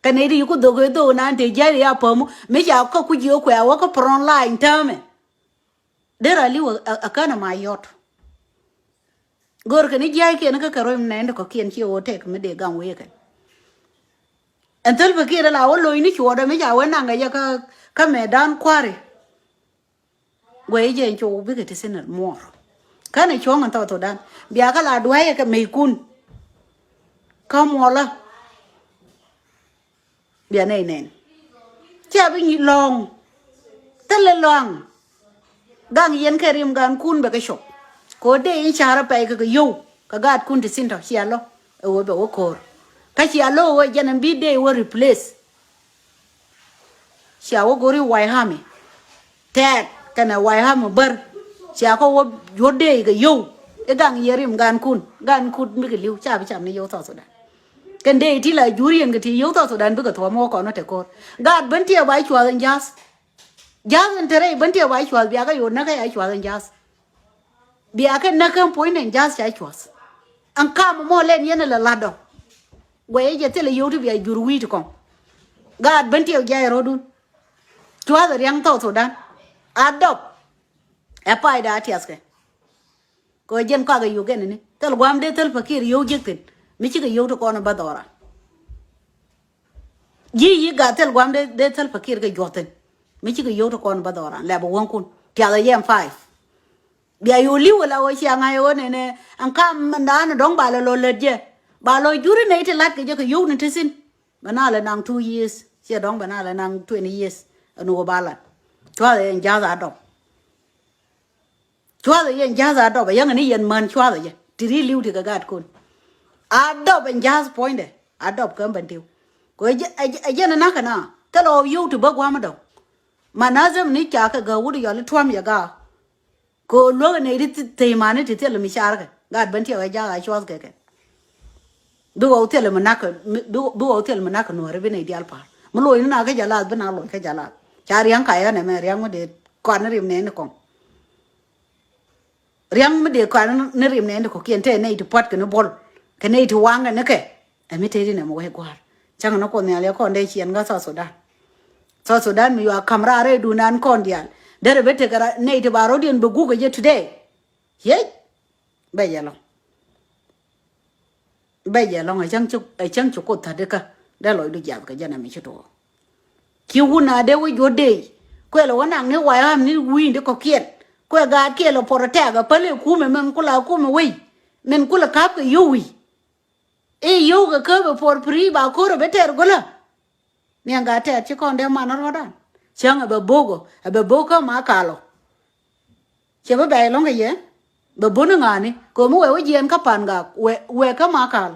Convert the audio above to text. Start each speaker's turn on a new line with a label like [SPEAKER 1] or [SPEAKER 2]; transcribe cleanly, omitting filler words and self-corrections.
[SPEAKER 1] Canadian you could do nanti jari apomu me ya ko kuji ko ya wako pron line tame there ali a kana my yacht gor kan jai ke na ka karo ne ko kien chi o tek me de gan we kan entel be kira la wo lo ni chi oda me ya we na ga ya ka me dan kware we je cho bi ke tisener mor kana cho ngan to dan bia ka la duai ka me kun ka mo la bia nei nen cha bi ni long tele long gang yen kerim gan kun be ka shop ko de in chara pe ka yo ka gat kun ti sinto chialo e wo be wo kor ka chialo wo janan bi de wo replace chia wo gori wai hami tek kana wai ham bar chia ko wo yo de ga yo e gang yerim gan kun mi ga liu cha bi cham ni yo to so da kan de ti la jurien ga ti yo to so dan bi ga to mo ko no te kor gat ban ti bai chwa dan jas entere ban ti bai chwa bi ga yo na ga ai chwa dan jas bia ke na kan point en jas cha chwas an kam mo len yen la lado we je tele yo tu bia jur wi to kon gad ban ti ja rodun chwa da yang to so dan adop e pai da tiaske ko jen ka ga yo gen ni tel gwam de tel fakir yo jekten mi ci ga yo to kon ba dora yi ga tel gwam de tel fakir ga joten mi ci ga yo to kon ba dora le ba won kun tia da yem 5 bia yo li wala wo chi anga yo ne an kam na na dong ba lo le je ba lo juri ne te lat ke je ko yo ne te sin bana la nang 2 years che dong bana la nang 20 years no ba la chwa de ja za do chwa de yen ja za do ba yang ni yen man chwa de ti ri liu ti ga gat kun a do ben ja point de a do kan ban tiu ko je na kana ta lo yo tu ba gwa ma do manazam ni cha ka ga wuri yo le twam ya ga ko lo ne ri te mane ti te le mi shar ga gad ban ti ga ja ga chwas ga du hotel manaka du hotel manaka no re bene dial pa mo lo ina ga jala bana lo ka jala char yang ka ya ne me riang mo de kon rim ne ko riang mo de kon ne rim ne ko kien te ne ti pot ke no bol ke ne ti wanga ne ke e mi te ri ne mo we gwar chang no ko ne ale ko de chien ga so Sudan mi wa kamra re du nan kon dial dere bete gara ne ti baro dien bu gu ga je today ye be yalo bây giờ long ở chăng chụp cột thật đấy cả đã lỗi được giảm cái dân này mình chưa đủ kiu huna để với vô đây quay là cái nàng nếu hoài ham nếu win để có kiện quay gạt kia là phò tè cái phải là cú mình cũng là cú mà win mình cũng là cáp cái yêu win yêu cái cơ bị phò free bảo cô rồi better rồi là miếng gạt tè chứ còn đem mà nó rồi đó chăng ở bờ bogo mà calo chỉ với bài long cái gì bờ bún ngà này cô mua cái gì ăn các bàn gà quẹt cái mà calo